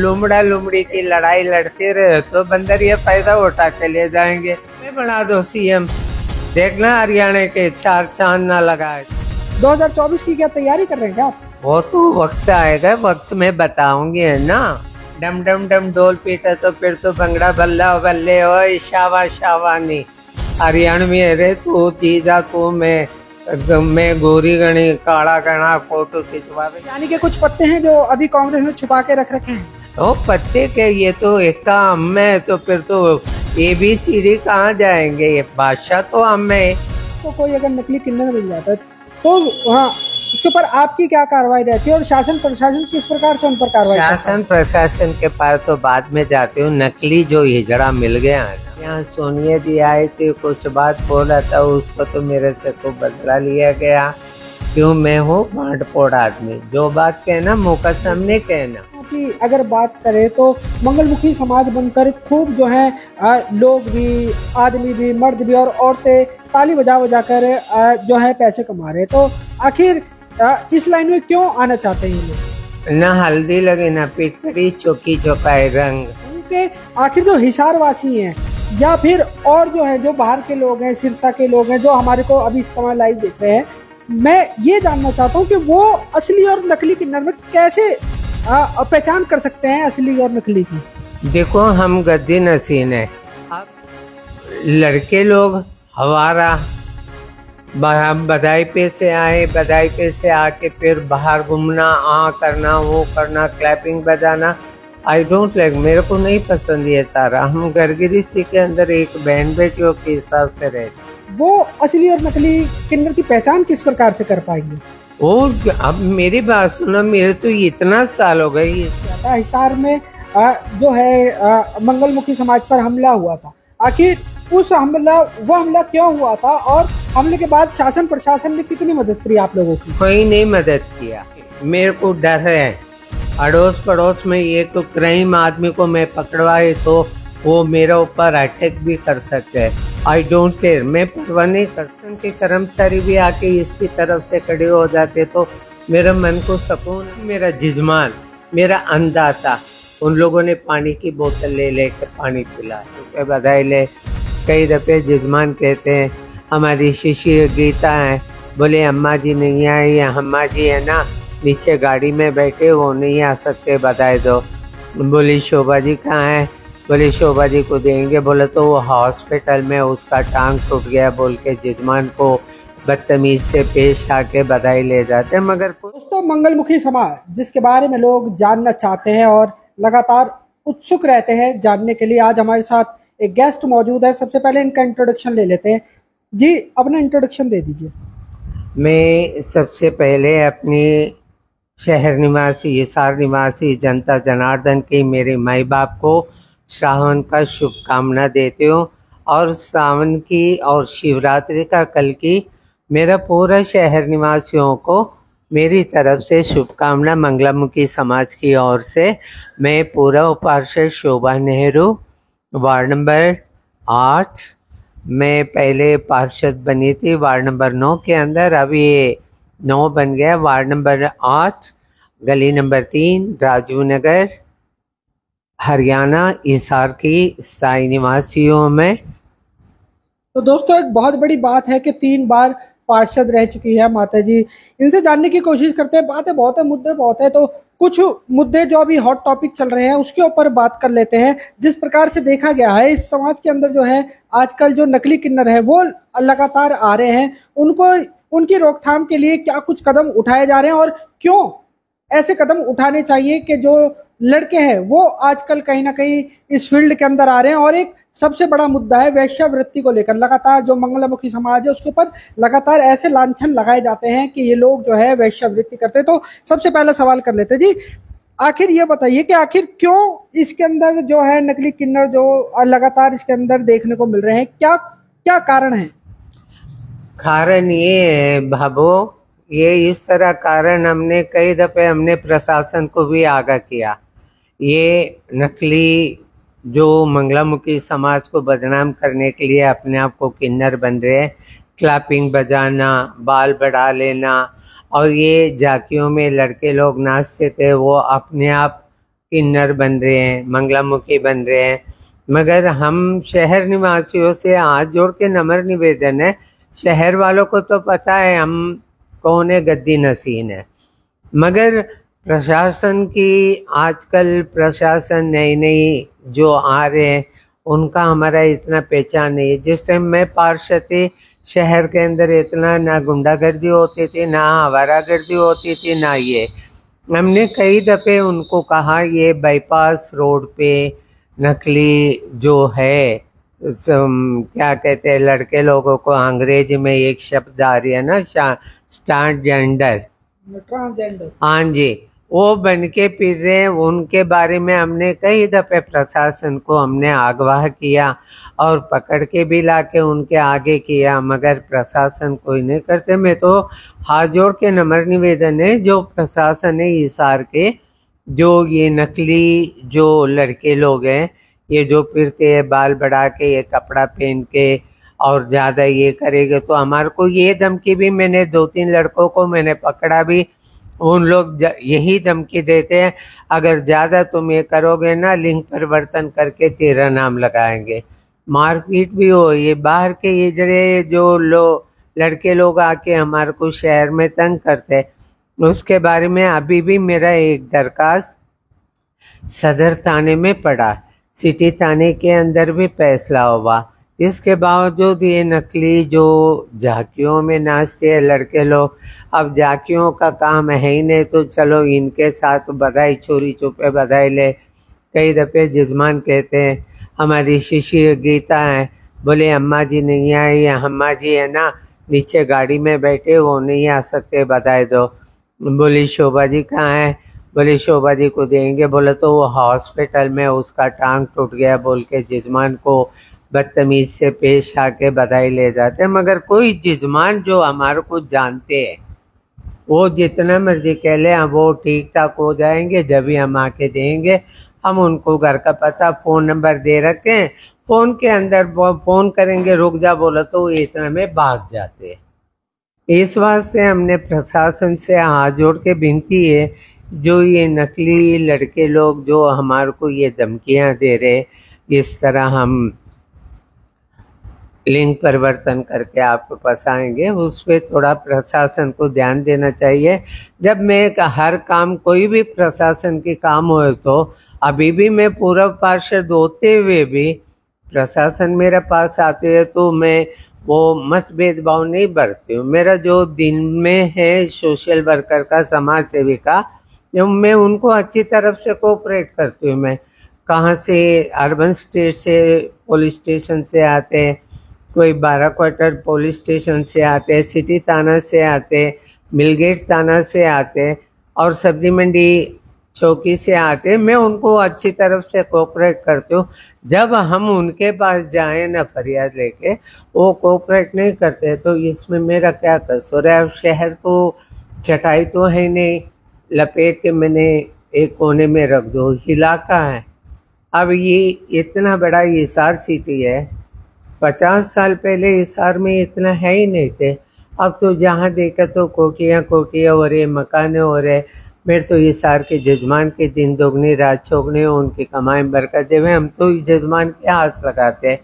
लुमड़ा लुमड़ी की लड़ाई लड़ते रहे तो बंदर ये फायदा उठा के ले जाएंगे। मैं बना दो सीएम, देखना हरियाणा के 4 चांद ना लगाए। 2024 की क्या तैयारी कर रहे हैं क्या आप? वो तो वक्त आएगा, वक्त में बताऊंगी है ना। डम डम डम ढोल पीटा तो फिर तो भंगड़ा बल्ला बल्ले ओ शावा शावानी। हरियाणा में रे तू तीजा तू मैं गोरी गणी काला गणा फोटो खिंचवावे। यानी कि कुछ पत्ते हैं जो अभी कांग्रेस ने छुपा के रख रखे हैं। ओ पत्ते के ये तो एक का हम है, तो फिर तो ABCD कहाँ जाएंगे, ये बादशाह तो हम है। तो कोई अगर नकली किन्नर मिल जाता है तो हाँ उसके ऊपर आपकी क्या कार्रवाई रहती है और शासन प्रशासन किस प्रकार से उन पर कार्रवाई करता है? शासन प्रशासन के पास तो बाद में जाते हो। नकली जो हिजड़ा मिल गया है यहाँ, सोनिया जी आई थी, कुछ बात बोला था, उसको तो मेरे से खूब बदला लिया गया। क्यों, मैं हूँ बांट फोड़ आदमी, जो बात कहना मुँह का सामने कहना। कि अगर बात करें तो मंगलमुखी समाज बनकर खूब जो है लोग भी, आदमी भी, मर्द भी और औरतें ताली बजा बजा कर जो है पैसे कमा रहे। तो आखिर इस लाइन में क्यों आना चाहते हैं ये लोग? न हल्दी लगे न पिटकड़ी, चौकी चौकाए रंग। उनके आखिर जो हिसार वासी हैं या फिर और जो है जो बाहर के लोग हैं, सिरसा के लोग हैं जो हमारे को अभी इस समय लाइव देख रहे हैं, मैं ये जानना चाहता हूँ कि वो असली और नकली किन्नर में कैसे पहचान कर सकते हैं असली और नकली की? देखो हम गद्दी नसीन है, अब लड़के लोग हमारा बधाई पे से आए, बधाई पे से आके फिर बाहर घूमना, करना, वो करना, क्लैपिंग बजाना, आई डोंट लाइक, मेरे को नहीं पसंद ये सारा। हम घरगिरिस्ती के अंदर एक बहन बेटियों के हिसाब से रहते। वो असली और नकली किन्नर की पहचान किस प्रकार से कर पाएंगे? और अब मेरी बात सुनो, मेरे तो इतना साल हो गई। हिसार में जो है मंगलमुखी समाज पर हमला हुआ था, आखिर वो हमला क्यों हुआ था और हमले के बाद शासन प्रशासन ने कितनी मदद करी आप लोगों की? कोई नहीं मदद किया। मेरे को डर है, अड़ोस पड़ोस में एक तो क्राइम आदमी को मैं पकड़वाए तो वो मेरे ऊपर अटैक भी कर सकते हैं। आई डोंट केयर, मैं परवाह नहीं करता। उनके कर्मचारी भी आके इसकी तरफ से खड़े हो जाते तो मेरे मन को सुकून। मेरा जिस्मान, मेरा अंदाता, उन लोगों ने पानी की बोतल ले लेकर पानी पिला, तो बधाई ले। कई दफे जिस्मान कहते हैं, हमारी शिष्य गीता है, बोले अम्मा जी नहीं आई, अम्मा जी है ना नीचे गाड़ी में बैठे, वो नहीं आ सकते, बधाई दो। बोली शोभा जी कहाँ है, बोले शोभा जी को देंगे, बोले तो वो हॉस्पिटल में उसका टांग टूट गया, बोल के जिजमान को बदतमीज से पेश आके बधाई ले जाते हैं। मगर दोस्तों, मंगलमुखी समाज जिसके बारे में लोग जानना चाहते हैं और लगातार उत्सुक रहते हैं जानने के लिए, आज हमारे साथ एक गेस्ट मौजूद है। सबसे पहले इनका इंट्रोडक्शन ले लेते हैं। जी अपना इंट्रोडक्शन दे दीजिए। मैं सबसे पहले अपनी शहर निवासी, हिसार निवासी जनता जनार्दन की, मेरे माई बाप को श्रावण का शुभकामना देते हूँ, और सावन की और शिवरात्रि का कल की मेरा पूरा शहर निवासियों को मेरी तरफ से शुभकामना मंगलमुखी समाज की ओर से। मैं पूरा पार्षद शोभा नेहरू, वार्ड नंबर 8, मैं पहले पार्षद बनी थी वार्ड नंबर 9 के अंदर, अब ये 9 बन गया, वार्ड नंबर 8, गली नंबर 3, राजू नगर, हरियाणा, हिसार की स्थायी निवासियों में। तो दोस्तों, एक बहुत बड़ी बात है कि 3 बार पार्षद रह चुकी है माता जी। इनसे जानने की कोशिश करते हैं। बातें बहुत है, मुद्दे बहुत है, तो कुछ मुद्दे जो अभी हॉट टॉपिक चल रहे हैं उसके ऊपर बात कर लेते हैं। जिस प्रकार से देखा गया है इस समाज के अंदर जो है आजकल जो नकली किन्नर है वो लगातार आ रहे हैं, उनकी रोकथाम के लिए क्या कुछ कदम उठाए जा रहे हैं और क्यों ऐसे कदम उठाने चाहिए कि जो लड़के हैं वो आजकल कहीं ना कहीं इस फील्ड के अंदर आ रहे हैं। और एक सबसे बड़ा मुद्दा है वेश्यावृत्ति को लेकर। लगातार जो मंगलमुखी समाज है उसके ऊपर लगातार ऐसे लांछन लगाए जाते हैं कि ये लोग जो है वेश्यावृत्ति करते हैं। तो सबसे पहला सवाल कर लेते हैं जी, आखिर ये बताइए कि आखिर क्यों इसके अंदर जो है नकली किन्नर जो लगातार इसके अंदर देखने को मिल रहे हैं, क्या क्या कारण है? कारण ये है भाभो, ये इस तरह कारण हमने कई दफ़े हमने प्रशासन को भी आगाह किया। ये नकली जो मंगलमुखी समाज को बदनाम करने के लिए अपने आप को किन्नर बन रहे हैं, क्लैपिंग बजाना, बाल बढ़ा लेना, और ये झांकियों में लड़के लोग नाचते थे, वो अपने आप किन्नर बन रहे हैं, मंगलामुखी बन रहे हैं। मगर हम शहर निवासियों से हाथ जोड़ के नम्र निवेदन है, शहर वालों को तो पता है हम कौन है, गद्दी नसीन है। मगर प्रशासन की आजकल प्रशासन नई नई जो आ रहे हैं उनका हमारा इतना पहचान नहीं है। जिस टाइम मैं पार्षद थी शहर के अंदर इतना ना गुंडागर्दी होती थी, ना आवारागर्दी होती थी, ना ये। हमने कई दफ़े उनको कहा ये बाईपास रोड पे नकली जो है क्या कहते हैं लड़के लोगों को, अंग्रेजी में एक शब्द आ रही है ना ट्रांसजेंडर, हाँ जी, वो बन के फिर रहे हैं। उनके बारे में हमने कई दफ़े प्रशासन को हमने आगाह किया और पकड़ के भी लाके उनके आगे किया, मगर प्रशासन कोई नहीं करते। मैं तो हाथ जोड़ के नम्र निवेदन है जो प्रशासन है हिसार के, जो ये नकली जो लड़के लोग हैं, ये जो फिरते हैं बाल बढ़ा के, ये कपड़ा पहन के और ज़्यादा ये करेंगे तो हमारे को ये धमकी भी, मैंने 2-3 लड़कों को मैंने पकड़ा भी, उन लोग यही धमकी देते हैं अगर ज़्यादा तुम ये करोगे ना लिंग परिवर्तन करके तेरा नाम लगाएंगे। मारपीट भी हो, ये बाहर के ये जरे जो लड़के लोग आके हमारे को शहर में तंग करते हैं, उसके बारे में अभी भी मेरा एक दरखास्त सदर थाने में पड़ा, सिटी थाने के अंदर भी फैसला हुआ। इसके बावजूद ये नकली जो झांकियों में नाचते हैं लड़के लोग, अब झांकियों का काम है ही नहीं तो चलो इनके साथ बधाई चोरी छुपे बधाई ले। कई दफ़े जजमान कहते हैं, हमारी शिष्य गीता है, बोले अम्मा जी नहीं आई, अम्मा जी है ना नीचे गाड़ी में बैठे, वो नहीं आ सकते, बधाई दो। बोली शोभा जी कहाँ है, बोले शोभा जी को देंगे, बोले तो वो हॉस्पिटल में उसका टांग टूट गया बोल के जजमान को बदतमीज से पेश आके बधाई ले जाते हैं। मगर कोई जजमान जो हमारे को जानते हैं वो जितना मर्जी कह ले वो ठीक ठाक हो जाएंगे, जब भी हम आके देंगे। हम उनको घर का पता फ़ोन नंबर दे रखे हैं, फ़ोन के अंदर फ़ोन करेंगे रुक जा बोला तो इतना में भाग जाते हैं। इस वास्ते हमने प्रशासन से हाथ जोड़ के विनती है, जो ये नकली लड़के लोग जो हमारे को ये धमकियां दे रहे, इस तरह हम लिंग परिवर्तन करके आपके पास आएंगे, उस पर थोड़ा प्रशासन को ध्यान देना चाहिए। जब मैं हर काम कोई भी प्रशासन के काम हो तो अभी भी मैं पूर्व पार्षद होते हुए भी प्रशासन मेरे पास आते हैं तो मैं वो मत भेदभाव नहीं बरती हूँ। मेरा जो दिन में है सोशल वर्कर का, समाज सेवी का, मैं उनको अच्छी तरफ से कोऑपरेट करती हूँ। मैं कहाँ से अर्बन स्टेट से पुलिस स्टेशन से आते हैं, कोई 12 क्वार्टर पुलिस स्टेशन से आते हैं, सिटी थाना से आते हैं, मिलगेट थाना से आते हैं और सब्जी मंडी चौकी से आते हैं। मैं उनको अच्छी तरफ से कोऑपरेट करती हूँ। जब हम उनके पास जाएं ना फरियाद लेके, वो कोऑपरेट नहीं करते तो इसमें मेरा क्या कसूर है। अब शहर तो चटाई तो है नहीं, लपेट के मैंने एक कोने में रख दो, इलाका है। अब ये इतना बड़ा हिसार सिटी है, 50 साल पहले हिसार में इतना है ही नहीं थे। अब तो जहाँ देखा तो कोठियाँ हो रही, मकान हो रहे। मेरे तो हिसार के जजमान के दिन दोगुनी रात चौगुनी, उनकी कमाई बरकत देवे। हम तो जजमान के आस लगाते हैं,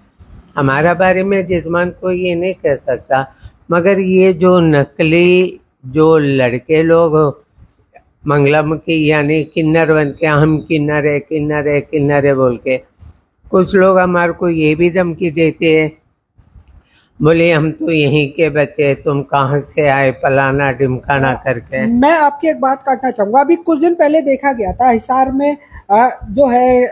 हमारा बारे में जजमान को ये नहीं कह सकता। मगर ये जो नकली जो लड़के लोग मंगलामुखी यानी किन्नर बन के, हम किन्नर है बोल के, कुछ लोग हमारे को ये भी धमकी देते हैं, बोले हम तो यहीं के बच्चे, तुम कहाँ से आए, फलाना ढिमकाना करके। मैं आपकी एक बात काटना चाहूंगा। अभी कुछ दिन पहले देखा गया था हिसार में जो है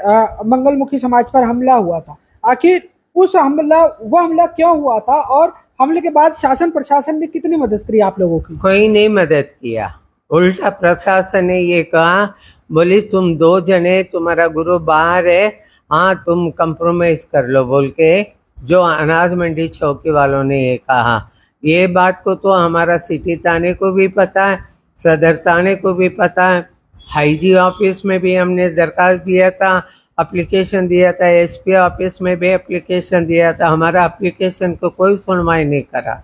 मंगलमुखी समाज पर हमला हुआ था। आखिर वो हमला क्यों हुआ था और हमले के बाद शासन प्रशासन ने कितनी मदद करी आप लोगों की? कोई नहीं मदद किया, उल्टा प्रशासन ने ये कहा, बोली तुम 2 जने, तुम्हारा गुरु बाहर है, हाँ तुम कंप्रोमाइज कर लो बोल के जो अनाज मंडी चौकी वालों ने ये कहा। ये बात को तो हमारा सिटी थाने को भी पता है, सदर थाने को भी पता है, हाईजी ऑफिस में भी हमने दरखास्त दिया था, एप्लीकेशन दिया था, एसपी ऑफिस में भी एप्लीकेशन दिया था। हमारा एप्लीकेशन को कोई सुनवाई नहीं करा।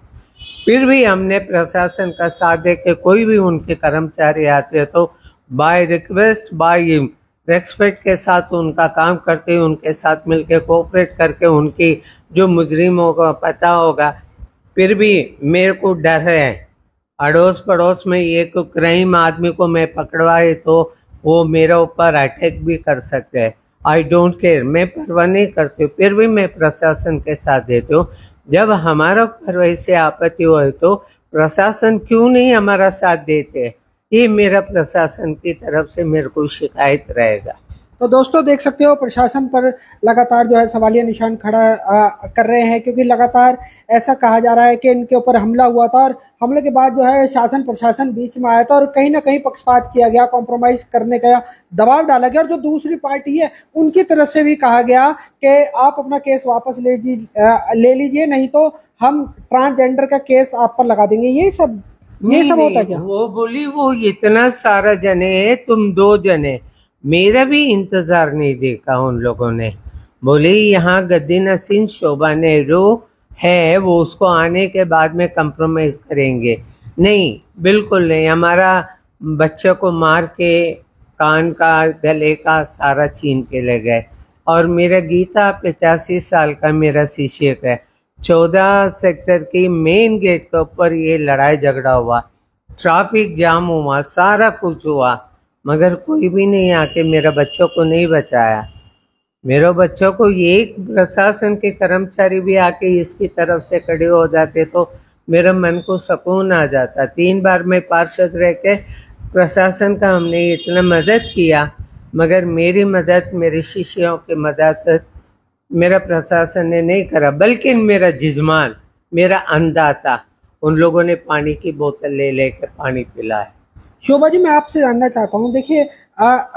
फिर भी हमने प्रशासन का साथ दे के, कोई भी उनके कर्मचारी आते हैं तो बाय रिक्वेस्ट बाय रेस्पेक्ट के साथ उनका काम करते हुए उनके साथ मिलकर कोऑपरेट करके उनकी जो मुजरिमों को पता होगा। फिर भी मेरे को डर है, अड़ोस पड़ोस में एक क्राइम आदमी को मैं पकड़वाए तो वो मेरे ऊपर अटैक भी कर सकते हैं। आई डोंट केयर, मैं परवाह नहीं करती हूँ, फिर भी मैं प्रशासन के साथ देती हूँ। जब हमारा ऊपर वैसे आपत्ति हो तो प्रशासन क्यों नहीं हमारा साथ देते, ये मेरा प्रशासन की तरफ से मेरे को शिकायत रहेगा। तो दोस्तों देख सकते हो प्रशासन पर लगातार जो है सवालिया निशान खड़ा कर रहे हैं, क्योंकि लगातार ऐसा कहा जा रहा है कि इनके ऊपर हमला हुआ था और हमले के बाद जो है शासन प्रशासन बीच में आया था और कहीं ना कहीं पक्षपात किया गया, कॉम्प्रोमाइज करने का दबाव डाला गया और जो दूसरी पार्टी है उनकी तरफ से भी कहा गया कि आप अपना केस वापस ले लीजिए, नहीं तो हम ट्रांसजेंडर का केस आप पर लगा देंगे। ये सब होता है क्या? वो बोली वो इतना सारा जने है, तुम 2 जने, मेरा भी इंतजार नहीं देखा उन लोगों ने। बोले यहाँ गद्दी नसीन शोभा नेहरू है, वो उसको आने के बाद में कंप्रोमाइज करेंगे। नहीं, बिल्कुल नहीं। हमारा बच्चे को मार के कान का गले का सारा छीन के ले गए। और मेरा गीता 85 साल का मेरा शिक्षक है, 14 सेक्टर की मेन गेट के ऊपर ये लड़ाई झगड़ा हुआ, ट्रैफिक जाम हुआ, सारा कुछ हुआ, मगर कोई भी नहीं आके मेरा बच्चों को नहीं बचाया। मेरे बच्चों को एक प्रशासन के कर्मचारी भी आके इसकी तरफ से खड़े हो जाते तो मेरे मन को सुकून आ जाता। 3 बार मैं पार्षद रह के प्रशासन का हमने इतना मदद किया, मगर मेरी मदद, मेरे शिष्यों की मदद मेरा प्रशासन ने नहीं करा, बल्कि मेरा जिस्मान, मेरा अन्नदाता, उन लोगों ने पानी की बोतल ले लेकर पानी पिलाया। शोभा जी, मैं आपसे जानना चाहता हूँ, देखिए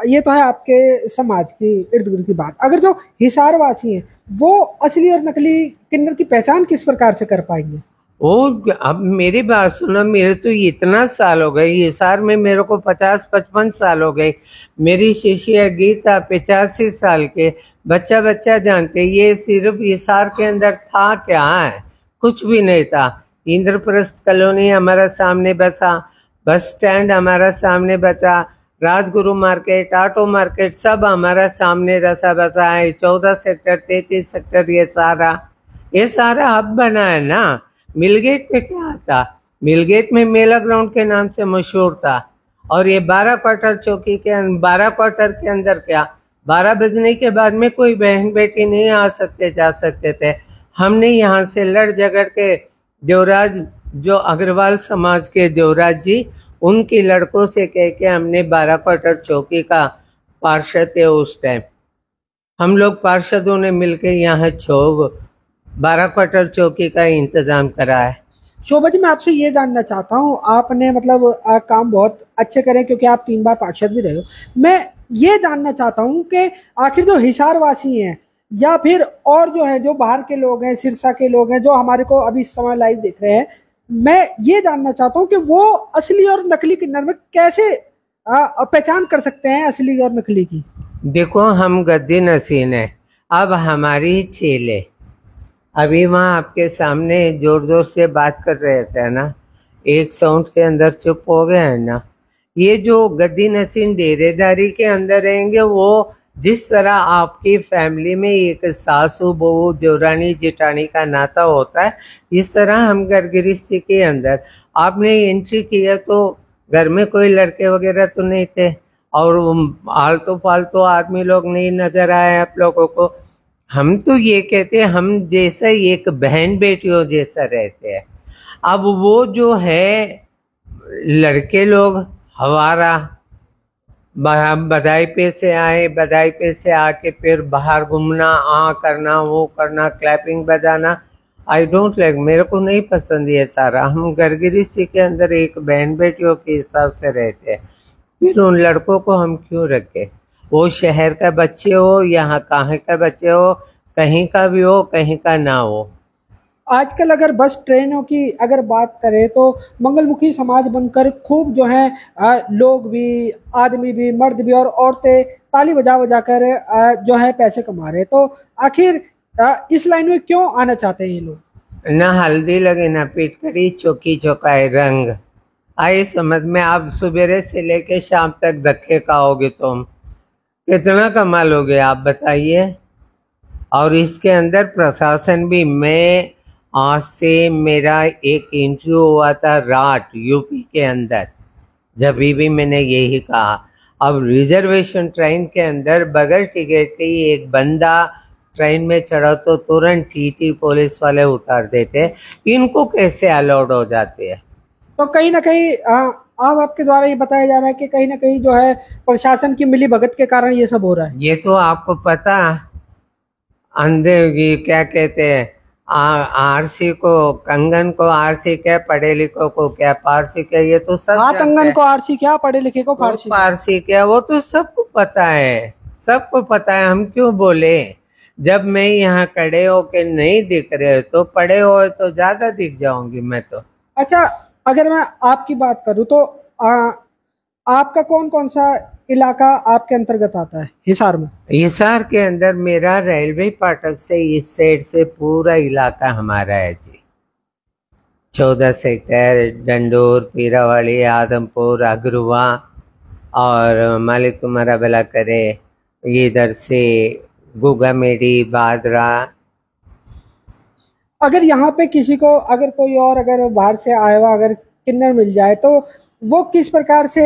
ये तो है आपके समाज की इर्द गिर्द की बात, अगर जो हिसार वासी हैं वो असली और नकली किन्नर की पहचान किस प्रकार से कर पाएंगे? वो अब मेरी बात सुनो, मेरे तो इतना साल हो गए हिसार में, मेरे को 50-55 साल हो गए। मेरी शिष्य गीता 85 साल के, बच्चा बच्चा जानते, ये सिर्फ हिसार के अंदर था क्या है, कुछ भी नहीं था। इंद्रप्रस्थ कॉलोनी हमारा सामने बसा, बस स्टैंड हमारा सामने बचा, राजगुरु मार्केट, ऑटो मार्केट सब हमारा सामने रसा बसा है। 14 सेक्टर, 33 सेक्टर, ये सारा अब बना है ना। मिलगेट में क्या था, मिलगेट में मेला ग्राउंड के नाम से मशहूर था। और ये 12 क्वार्टर चौकी के 12 क्वार्टर के अंदर क्या, 12 बजने के बाद में कोई बहन बेटी नहीं आ सकते जा सकते थे। हमने यहाँ से लड़ झगड़ के देवराज, जो अग्रवाल समाज के देवराज जी, उनकी लड़कों से कह के हमने 12 क्वार्टर चौकी का पार्षद थे उस टाइम, हम लोग पार्षदों ने मिलकर यहाँ 12 क्वार्टर चौकी का इंतजाम करा है। शोभा जी, मैं आपसे ये जानना चाहता हूँ, आपने मतलब काम बहुत अच्छे करें क्योंकि आप 3 बार पार्षद भी रहे हो। मैं ये जानना चाहता हूँ कि आखिर जो हिसार वासी हैं या फिर और जो है जो बाहर के लोग हैं, सिरसा के लोग हैं जो हमारे को अभी इस समय लाइव देख रहे हैं, मैं ये जानना चाहता हूँ कि वो असली और नकली किन्नर में कैसे पहचान कर सकते हैं असली और नकली की? देखो, हम गद्दी नसीन है, अब हमारी छेले अभी वहाँ आपके सामने जोर जोर से बात कर रहे थे ना, एक साउंड के अंदर चुप हो गए हैं ना। ये जो गद्दी नसीन डेरेदारी के अंदर रहेंगे, वो जिस तरह आपकी फैमिली में एक सासू बहू देवरानी जेठानी का नाता होता है, इस तरह हम घर गृहस्थी के अंदर आपने एंट्री किया तो घर में कोई लड़के वगैरह तो नहीं थे और आलतू फालतू आदमी लोग नहीं नजर आए आप लोगों को। हम तो ये कहते हैं हम जैसा एक बहन बेटियों जैसा रहते हैं। अब वो जो है लड़के लोग हमारा बधाई पे से आए, बधाई पे से आके फिर बाहर घूमना, करना, वो करना, क्लैपिंग बजाना, आई डोंट लाइक, मेरे को नहीं पसंद ये सारा। हम घर गृहस्थी के अंदर एक बहन बेटियों के हिसाब से रहते हैं, फिर उन लड़कों को हम क्यों रखें? वो शहर का बच्चे हो, यहाँ कहाँ का बच्चे हो, कहीं का भी हो, कहीं का ना हो। आजकल अगर बस ट्रेनों की अगर बात करें तो मंगलमुखी समाज बनकर खूब जो है लोग भी, आदमी भी, मर्द भी और औरतें ताली बजा बजा कर जो है पैसे कमा रहे हैं। तो आखिर इस लाइन में क्यों आना चाहते हैं ये लोग? ना हल्दी लगे ना पिटकड़ी, चौकी चौकाए रंग आए समझ में। आप सुबेरे से लेके शाम तक धक्के खाओगे तुम। कितना कमाल हो गया आप बताइए। और इसके अंदर प्रशासन भी, मैं आज से मेरा एक इंटरव्यू हुआ था रात यूपी के अंदर, जब भी मैंने यही कहा, अब रिजर्वेशन ट्रेन के अंदर बगैर टिकट के ही एक बंदा ट्रेन में चढ़ा तो तुरंत टीटी पुलिस वाले उतार देते, इनको कैसे अलाउड हो जाते हैं? तो कहीं ना कहीं अब आपके द्वारा ये बताया जा रहा है कि कहीं ना कहीं जो है प्रशासन की मिली भगत के कारण ये सब हो रहा है। ये तो आपको पता, अंधे ये क्या कहते हैं, आरसी को कंगन को आरसी क्या, पढ़े लिखो को क्या पारसी क्या, ये तो सब हाँ, कंगन को आरसी क्या, पढ़े लिखे को फारसी पारसी क्या, वो तो सबको पता है, सबको पता है। हम क्यों बोले? जब मैं यहाँ खड़े हो के नहीं दिख रहे तो पढ़े हो तो ज्यादा दिख जाऊंगी मैं तो। अच्छा, अगर मैं आपकी बात करूं तो आपका कौन कौन सा इलाका आपके अंतर्गत आता है हिसार में? हिसार के अंदर मेरा रेलवे फाटक से इस साइड से पूरा इलाका हमारा है जी। 14 सेक्टर, डंडोर, पीरावाड़ी, आदमपुर, अग्रवा और मालिक तुम्हारा भला करे, इधर से गुगामेडी, बादरा। अगर यहाँ पे किसी को, अगर कोई और अगर बाहर से आया हुआ अगर किन्नर मिल जाए तो वो किस प्रकार से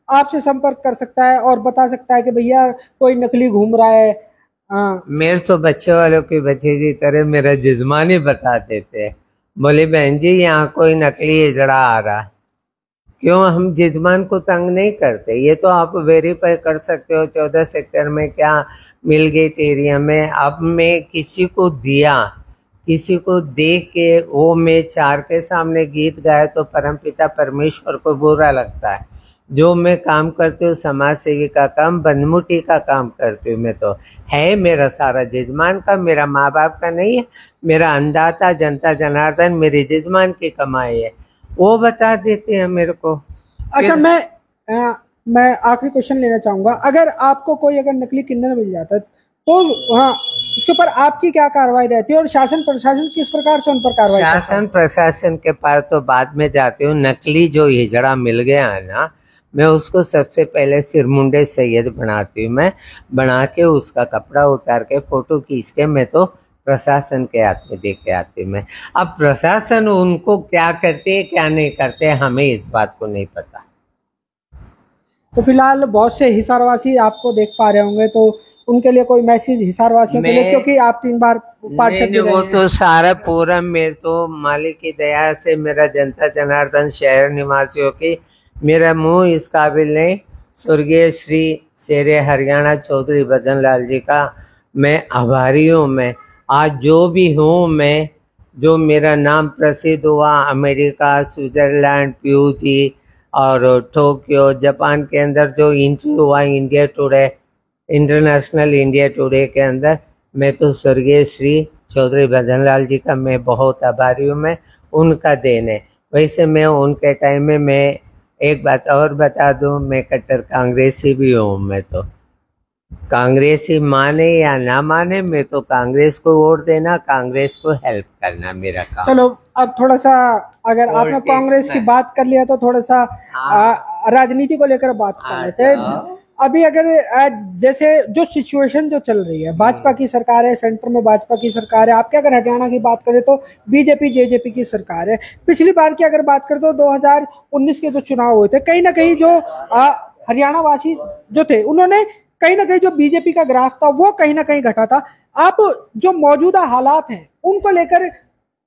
आपसे संपर्क कर सकता है और बता सकता है कि भैया कोई नकली घूम रहा है? मेरे तो बच्चे वालों के बच्चे की तरह मेरा जिस्मानी बता देते, बोले बहन जी यहाँ कोई नकली हिजड़ा आ रहा। क्यों? हम जिस्मान को तंग नहीं करते, ये तो आप वेरीफाई कर सकते हो 14 सेक्टर में क्या मिलगेट एरिया में। अब मैं किसी को दिया, किसी को दे के वो मैं चार के सामने गीत गाए तो परमपिता परमेश्वर को बुरा लगता है। जो मैं काम करती हूँ समाज सेवी का काम, बनमुटी का काम करती हूँ मैं, तो है मेरा सारा जजमान का, मेरा माँ बाप का नहीं है, मेरा अन्नदाता जनता जनार्दन मेरी जजमान की कमाई है, वो बता देते हैं मेरे को। अच्छा, मैं आखिरी क्वेश्चन लेना चाहूंगा। अगर आपको कोई अगर नकली किन्नर मिल जाता है तो हाँ, उसके ऊपर आपकी क्या कार्रवाई रहती है और शासन प्रशासन किस प्रकार से उन पर कार्रवाई करता है? शासन प्रशासन के पास तो बाद में जाती हूँ। नकली जो हिजड़ा मिल गया है ना, मैं उसको सबसे पहले सिरमुंडे सैयद बनाती हूँ, मैं बना के उसका कपड़ा उतार के फोटो खींच के मैं तो प्रशासन के हाथ में दे के आती हूँ मैं। अब प्रशासन उनको क्या करते है क्या नहीं करते हमें इस बात को नहीं पता। तो फिलहाल बहुत से हिसारवासी आपको देख पा रहे होंगे, तो उनके लिए कोई मैसेज हिसारवासियों के लिए, क्योंकि आप 3 बार पार्षद भी रहे वो हैं। तो सारा पूरा मेरे तो मालिक की दया से मेरा जनता जनार्दन शहर निवासियों की, मेरा मुंह इस काबिल नहीं, स्वर्गीय श्री शेरे हरियाणा चौधरी भजन लाल जी का मैं आभारी हूँ। मैं आज जो भी हूँ, मैं जो मेरा नाम प्रसिद्ध हुआ अमेरिका, स्विट्जरलैंड, पीयूजी और टोक्यो, जापान के अंदर जो इंटरव्यू हुआ India today, international India today के अंदर, मैं तो स्वर्गीय श्री चौधरी भजन लाल जी का मैं बहुत आभारी हूँ। मैं उनका देन है। वैसे मैं उनके टाइम में, मैं एक बात और बता दूं, मैं कट्टर कांग्रेसी भी हूँ। मैं तो कांग्रेसी माने या ना माने, मैं तो कांग्रेस को वोट देना, कांग्रेस को हेल्प करना मेरा काम। चलो, अब थोड़ा सा अगर आपने कांग्रेस की बात कर लिया तो थोड़ा सा राजनीति को लेकर बात कर लेते हैं। अभी अगर जैसे जो सिचुएशन जो चल रही है, भाजपा की सरकार है, सेंटर में भाजपा की सरकार है। आपके अगर हरियाणा की बात करें तो बीजेपी जेजेपी की सरकार है। पिछली बार की अगर बात करें तो 2019 के जो चुनाव हुए थे, कहीं ना कहीं जो हरियाणा वासी जो थे उन्होंने कहीं ना कहीं जो बीजेपी का ग्राफ था वो कहीं ना कहीं घटा था। आप जो मौजूदा हालात हैं उनको लेकर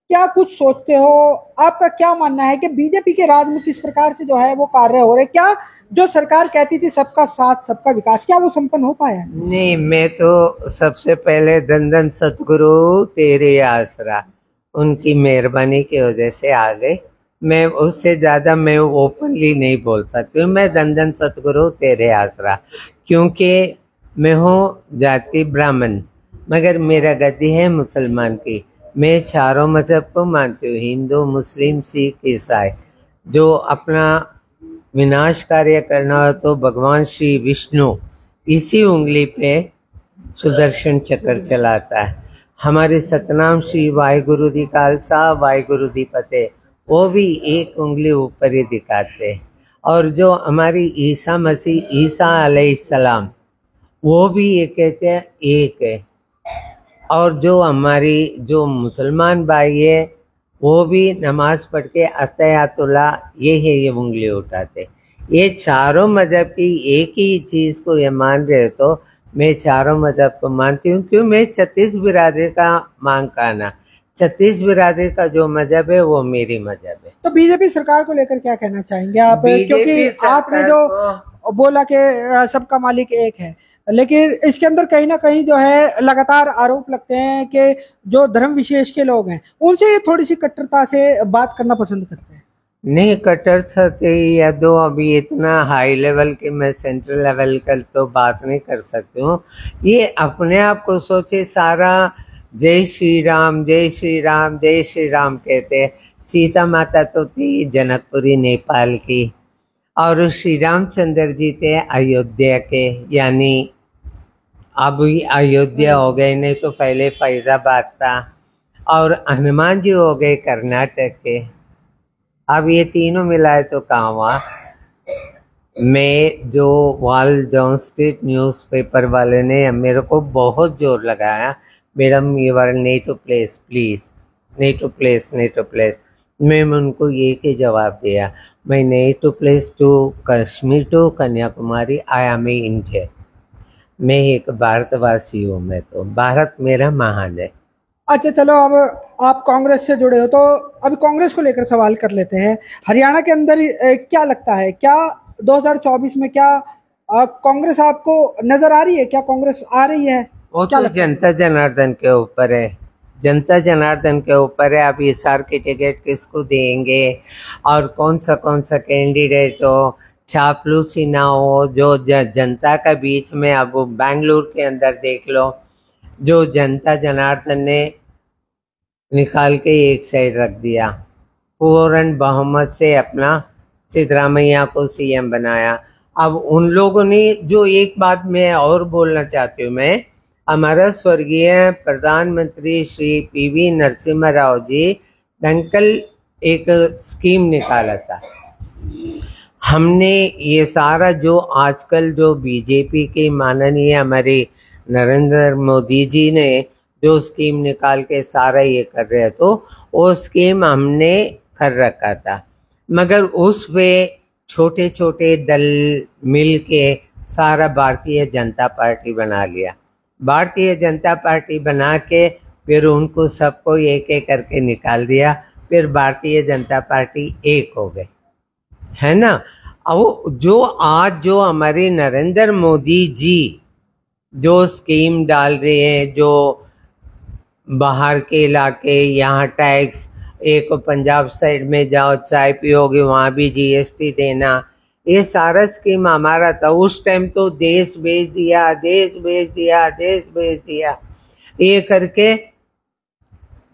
क्या कुछ सोचते हो? आपका क्या मानना है कि बीजेपी के राज में किस प्रकार से जो है वो कार्य हो रहे? क्या जो सरकार कहती थी सबका साथ सबका विकास, क्या वो संपन्न हो पाया? नहीं, मैं तो सबसे पहले धन धन सतगुरु तेरे आसरा, उनकी मेहरबानी की वजह से आ गए। मैं उससे ज़्यादा मैं ओपनली नहीं बोल सकती हूँ। मैं धन धन सतगुरु तेरे आसरा, क्योंकि मैं हूँ जात की ब्राह्मण, मगर मेरा गद्दी है मुसलमान की। मैं चारों मज़हब को मानती हूँ, हिंदू, मुस्लिम, सिख, ईसाई। जो अपना विनाश कार्य करना हो तो भगवान श्री विष्णु इसी उंगली पे सुदर्शन चक्र चलाता है। हमारे सतनाम श्री वाहिगुरु दी खालसा वाहिगुरु दी फतेह, वो भी एक उंगली ऊपर ही दिखाते हैं। और जो हमारी ईसा मसीह ईसा अलैहिस्सलाम, वो भी ये कहते हैं एक है। और जो हमारी जो मुसलमान भाई है वो भी नमाज पढ़ के अतयातुल्ला ये है, ये उंगली उठाते। ये चारों मजहब की एक ही चीज़ को ये मान रहे, तो मैं चारों मजहब को मानती हूँ, क्यों मैं 36 बिरादरी का मान काना, 36 बिरादरी का जो मजहब है वो मेरी मजहब है। तो बीजेपी सरकार को लेकर क्या कहना चाहेंगे आप, क्योंकि आपने जो बोला कि सबका मालिक एक है, लेकिन इसके अंदर कहीं ना कहीं जो है लगातार आरोप लगते हैं कि जो धर्म विशेष के लोग हैं उनसे थोड़ी सी कट्टरता से बात करना पसंद करते हैं। नहीं, कट्टर छते या दो अभी इतना हाई लेवल के, मैं सेंट्रल लेवल का तो बात नहीं कर सकती हूँ। ये अपने आप को सोचे, सारा जय श्री राम जय श्री राम जय श्री राम कहते। सीता माता तो थी जनकपुरी नेपाल की, और श्री रामचंद्र जी थे अयोध्या के, यानी अब अयोध्या हो गए, नहीं तो पहले फैजाबाद था। और हनुमान जी हो गए कर्नाटक के। अब ये तीनों मिलाए तो कहाँ हुआ। मैं जो वॉल जॉन स्ट्रीट न्यूज़पेपर वाले ने मेरे को बहुत जोर लगाया, मैडम यू आर नहीं टू प्लेस प्लीज़, नहीं टू प्लेस, नहीं टू प्लेस। मैं उनको ये के जवाब दिया, मैं नहीं two place to Kashmir to Kanyakumari, I am a India. मैं एक भारतवासी हूँ, मैं तो भारत मेरा महान है। अच्छा चलो, अब आप कांग्रेस से जुड़े हो तो अभी कांग्रेस को लेकर सवाल कर लेते हैं। हरियाणा के अंदर क्या लगता है, क्या 2024 में क्या कांग्रेस आपको नजर आ रही है, क्या कांग्रेस आ रही है? वो तो जनता जनार्दन के ऊपर है, जनता जनार्दन के ऊपर है। अब हिसार की टिकट किसको देंगे और कौन सा कैंडिडेट हो, चापलूसी ना हो, जो जनता का बीच में। अब बेंगलुरु के अंदर देख लो, जो जनता जनार्दन ने निकाल के एक साइड रख दिया, पूर्ण बहुमत से अपना सिद्धरामैया को सीएम बनाया। अब उन लोगों ने जो, एक बात मैं और बोलना चाहती हूँ, मैं हमारा स्वर्गीय प्रधानमंत्री श्री पीवी नरसिम्हा राव जी अंकल एक स्कीम निकाला था। हमने ये सारा जो आजकल जो बीजेपी के माननीय हमारे नरेंद्र मोदी जी ने जो स्कीम निकाल के सारा ये कर रहे, तो वो स्कीम हमने कर रखा था, मगर उस पे छोटे छोटे दल मिल के सारा भारतीय जनता पार्टी बना लिया। भारतीय जनता पार्टी बना के फिर उनको सबको एक एक करके निकाल दिया, फिर भारतीय जनता पार्टी एक हो गई, है ना। अब जो आज जो हमारे नरेंद्र मोदी जी जो स्कीम डाल रहे हैं, जो बाहर के इलाके यहाँ टैक्स, एक पंजाब साइड में जाओ चाय पियोगे वहाँ भी जीएसटी देना, ये सारा स्कीम हमारा था। उस टाइम तो देश बेच दिया, देश बेच दिया, देश बेच दिया, ये करके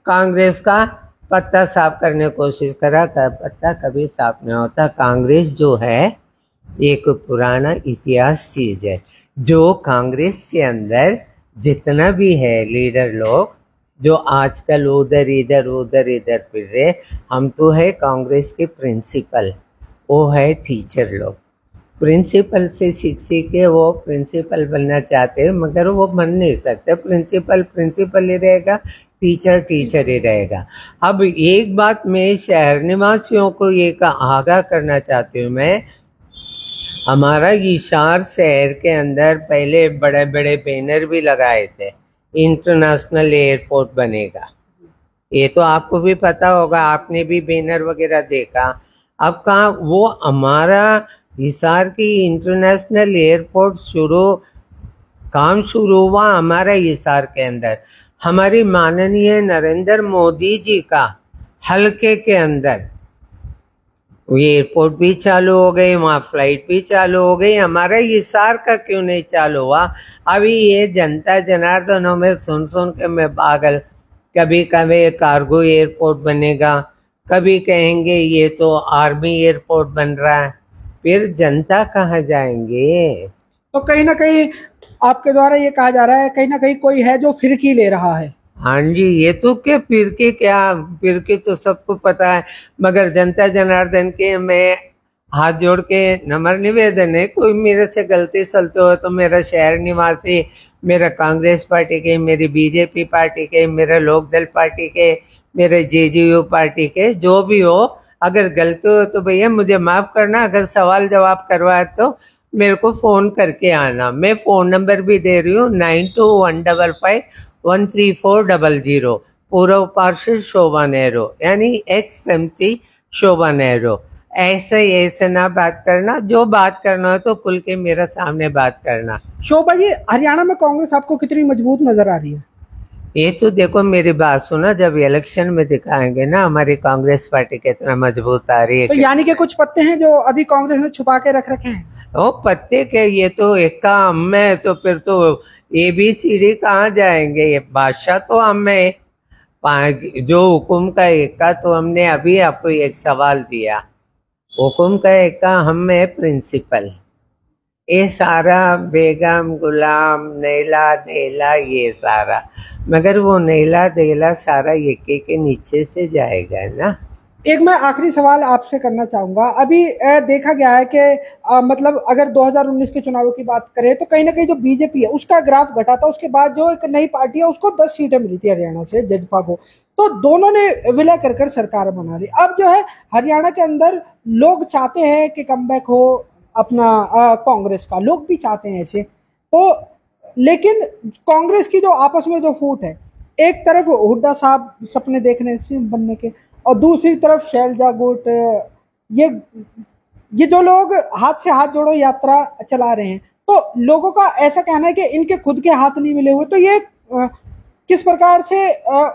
कांग्रेस का पत्ता साफ करने की कोशिश करा था। पत्ता कभी साफ नहीं होता। कांग्रेस जो है एक पुराना इतिहास चीज है। जो कांग्रेस के अंदर जितना भी है लीडर लोग जो आजकल उधर इधर फिर रहे, हम तो है कांग्रेस के प्रिंसिपल, वो है टीचर लोग। प्रिंसिपल से सीख के वो प्रिंसिपल बनना चाहते हैं, मगर वो बन नहीं सकते। प्रिंसिपल प्रिंसिपल ही रहेगा, टीचर टीचर ही रहेगा। अब एक बात मैं शहर निवासियों को ये आगाह करना चाहती हूँ, मैं हमारा हिसार शहर के अंदर पहले बड़े बड़े बैनर भी लगाए थे, इंटरनेशनल एयरपोर्ट बनेगा। ये तो आपको भी पता होगा, आपने भी बैनर वगैरह देखा। अब कहाँ वो हमारा हिसार की इंटरनेशनल एयरपोर्ट काम शुरू हुआ हमारा हिसार के अंदर, हमारी माननीय नरेंद्र मोदी जी का हल्के के अंदर एयरपोर्ट भी चालू हो गई, वहाँ फ्लाइट भी चालू हो गई। हमारा हिसार का क्यों नहीं चालू हुआ? अभी ये जनता जनार्दनों में सुन के मैं पागल। कभी कभी कार्गो एयरपोर्ट बनेगा, कभी कहेंगे ये तो आर्मी एयरपोर्ट बन रहा है, फिर जनता कहाँ जाएंगे? तो कहीं ना कहीं आपके द्वारा ये कहा जा रहा है कहीं ना कहीं कोई है जो फिरकी ले रहा है। हाँ जी, ये तो क्या फिरके तो सबको पता है, मगर जनता जनार्दन के मैं हाथ जोड़ के नम्र निवेदन है, कोई मेरे से गलती सलती हो तो मेरा शहर निवासी, मेरा कांग्रेस पार्टी के, मेरी बीजेपी पार्टी के, मेरे लोकदल पार्टी के, मेरे जेजेयू पार्टी के, जो भी हो, अगर गलती हो तो भैया मुझे माफ़ करना। अगर सवाल जवाब करवाए तो मेरे को फ़ोन करके आना। मैं फ़ोन नंबर भी दे रही हूँ 9215513400। पूर्व पार्षद शोभा नेहरू, यानी XMC शोभा नेहरू। ऐसे ना बात करना, जो बात करना हो तो खुल के मेरे सामने बात करना। शोभा जी, हरियाणा में कांग्रेस आपको कितनी मजबूत नजर आ रही है? ये तो देखो, मेरी बात सुना, जब इलेक्शन में दिखाएंगे ना हमारी कांग्रेस पार्टी कितना मजबूत आ रही है। तो यानी कि कुछ पत्ते हैं जो अभी कांग्रेस ने छुपा के रख रखे हैं? ओ पत्ते के, ये तो एक का हम है, तो फिर तो ABCD कहाँ जाएंगे? ये बादशाह तो हम है, जो हुकुम का एक का। तो हमने अभी आपको एक सवाल दिया, हुकुम का एक का हम है प्रिंसिपल। ये सारा बेगम गुलाम नैला देला ये सारा, मगर वो नैला देला सारा एक के नीचे से जाएगा ना। एक मैं आखिरी सवाल आपसे करना चाहूँगा। अभी देखा गया है कि मतलब अगर 2019 के चुनावों की बात करें तो कहीं ना कहीं जो बीजेपी है उसका ग्राफ घटा था, उसके बाद जो एक नई पार्टी है उसको 10 सीटें मिली थी हरियाणा से, जजपा को। तो दोनों ने विलय कर सरकार बना ली। अब जो है हरियाणा के अंदर लोग चाहते हैं कि कमबैक हो अपना कांग्रेस का, लोग भी चाहते हैं ऐसे। तो लेकिन कांग्रेस की जो आपस में जो फूट है, एक तरफ हुड्डा साहब सपने देख रहे हैं सीएम बनने के, और दूसरी तरफ शैलजा गुट, ये जो लोग हाथ से हाथ जोड़ो यात्रा चला रहे हैं, तो लोगों का ऐसा कहना है कि इनके खुद के हाथ नहीं मिले हुए। तो ये किस प्रकार से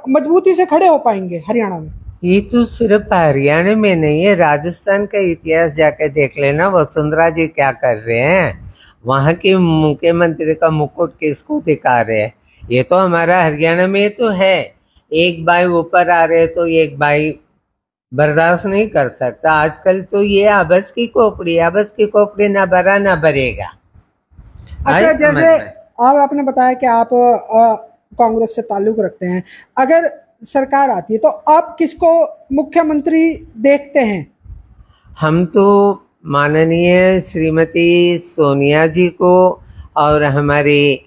मजबूती से खड़े हो पाएंगे हरियाणा में? ये तो सिर्फ हरियाणा में नहीं है, राजस्थान का इतिहास जाके देख लेना, वसुंधरा जी क्या कर रहे हैं, वहाँ के मुख्यमंत्री का मुकुट किसको दिखा रहे हैं। ये तो हमारा हरियाणा में तो है, एक भाई ऊपर आ रहे तो एक भाई बर्दाश्त नहीं कर सकता। आजकल तो ये आबस की खोपड़ी ना भरा ना भरेगा। अच्छा, जैसे आपने बताया कि आप कांग्रेस से ताल्लुक रखते हैं, अगर सरकार आती है तो आप किसको मुख्यमंत्री देखते हैं? हम तो माननीय श्रीमती सोनिया जी को और हमारे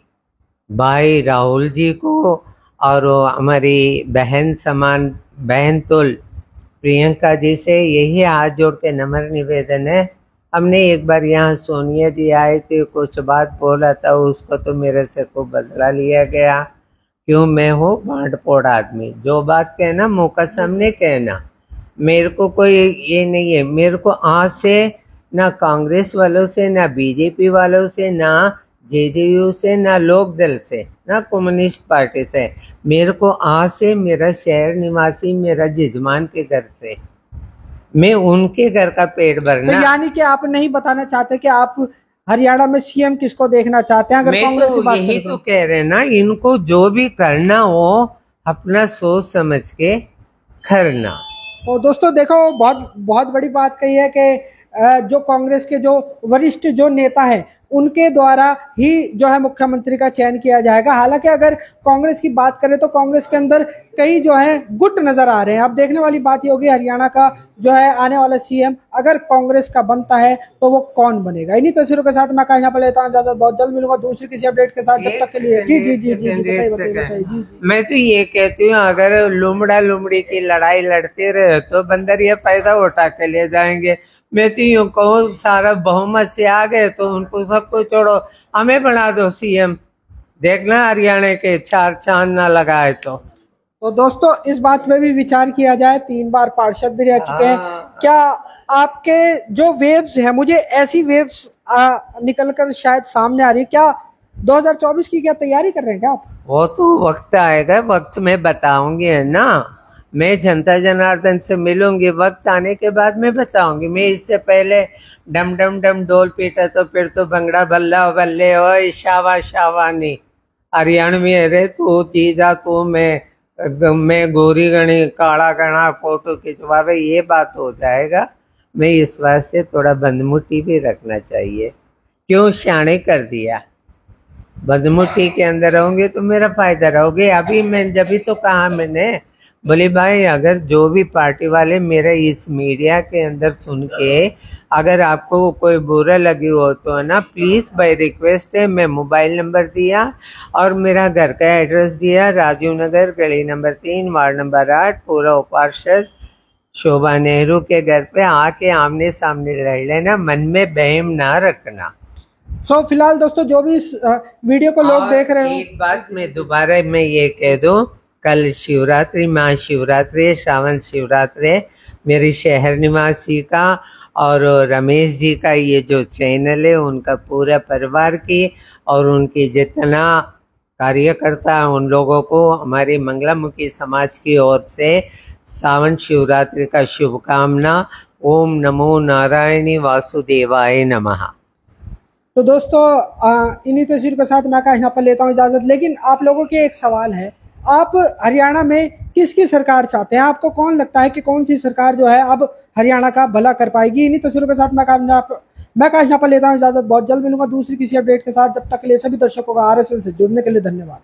भाई राहुल जी को और हमारी बहन समान बहन तुल प्रियंका जी से यही हाथ जोड़ के नम्र निवेदन है। हमने एक बार यहाँ सोनिया जी आए थे, कुछ बात बोला था, उसको तो मेरे से खूब बदला लिया गया। क्यों? मैं हूँ बांट पोड़ आदमी, जो बात कहना मुँह का सामने कहना, मेरे को कोई ये नहीं है। मेरे को आज से ना कांग्रेस वालों से, ना बीजेपी वालों से, ना जेजेयू से, ना लोकदल से, ना कम्युनिस्ट पार्टी से, मेरे को आज से मेरा शहर निवासी, मेरा जजमान के घर से, मैं उनके घर का पेट भरना। तो यानी कि आप नहीं बताना चाहते कि आप हरियाणा में सीएम किसको देखना चाहते हैं? अगर कांग्रेस तो यही तो कह रहे ना, इनको जो भी करना हो अपना सोच समझ के करना। तो दोस्तों देखो, बहुत बड़ी बात कही है कि जो कांग्रेस के जो वरिष्ठ जो नेता हैं उनके द्वारा ही जो है मुख्यमंत्री का चयन किया जाएगा। हालांकि अगर कांग्रेस की बात करें तो कांग्रेस के अंदर कई जो है गुट नजर आ रहे हैं। अब देखने वाली बात ये होगी हरियाणा का जो है आने वाला सीएम अगर कांग्रेस का बनता है तो वो कौन बनेगा। इन्हीं तस्वीरों के साथ मैं कहना लेता हूँ इजाजत, बहुत जल्द मिलूंगा दूसरी किसी अपडेट के साथ, जब तक के लिए जी जी जी जी बताइए जी। मैं तो ये कहती हूँ, अगर लुमड़ा लुमड़ी की लड़ाई लड़ते रहे तो बंदर ये फायदा उठा के ले जाएंगे। मैं तो यूँ कहूँ, सारा बहुमत से आ गए तो उनको सबको छोड़ो, हमें बना दो सीएम, देखना हरियाणा के चार चांद ना लगाए तो दोस्तों इस बात में भी विचार किया जाए, 3 बार पार्षद भी रह चुके हैं, क्या आपके जो वेव्स हैं, मुझे ऐसी वेव्स निकलकर शायद सामने आ रही है, क्या 2024 की क्या तैयारी कर रहे हैं क्या आप? वो तो वक्त आएगा, वक्त में बताऊंगी है ना। मैं जनता जनार्दन से मिलूंगी, वक्त आने के बाद मैं बताऊंगी। मैं इससे पहले डम डम डम डोल पीटा तो फिर तो भंगड़ा बल्ला बल्ले हो शावा शावा नहीं। हरियाणवी अरे तू तीजा तू मैं गोरी गणी काला गणा फोटो खिंचवावे, ये बात हो जाएगा। मैं इस वास्ते थोड़ा बंदमुट्ठी भी रखना चाहिए। क्यों शाणे कर दिया, बदमुट्ठी के अंदर रहोगे तो मेरा फायदा रहोगे। अभी मैं जब भी तो कहा मैंने बोले भाई अगर जो भी पार्टी वाले मेरे इस मीडिया के अंदर सुन के अगर आपको कोई बुरा लगी हो तो है ना, प्लीज़ बाय रिक्वेस्ट है, मैं मोबाइल नंबर दिया और मेरा घर का एड्रेस दिया, राजीव नगर गली नंबर 3 वार्ड नंबर 8 पूरा पार्षद शोभा नेहरू के घर पे आके आमने सामने लड़ लेना, मन में बहम ना रखना। फिलहाल दोस्तों जो भी इस वीडियो को लोग देख रहे हैं, एक बात मैं दोबारा ये कह दूं, कल शिवरात्रि, महाशिवरात्रि, श्रावण शिवरात्रि, मेरी शहर निवासी का और रमेश जी का ये जो चैनल है उनका पूरा परिवार की और उनकी जितना कार्यकर्ता उन लोगों को हमारी मंगलामुखी समाज की ओर से सावन शिवरात्रि का शुभकामना। ओम नमो नारायणी वासुदेवाय नमः। तो दोस्तों इन्हीं तस्वीर के साथ मैं आकाश यहाँ पर लेता हूँ इजाजत। लेकिन आप लोगों के एक सवाल है, आप हरियाणा में किसकी सरकार चाहते हैं? आपको कौन लगता है कि कौन सी सरकार जो है अब हरियाणा का भला कर पाएगी? इन्हीं तस्वीरों के साथ मैं आकाश यहाँ पर लेता हूँ इजाजत। बहुत जल्द मिलूंगा दूसरी किसी अपडेट के साथ। जब तक के लिए सभी दर्शकों का RSN से जुड़ने के लिए धन्यवाद।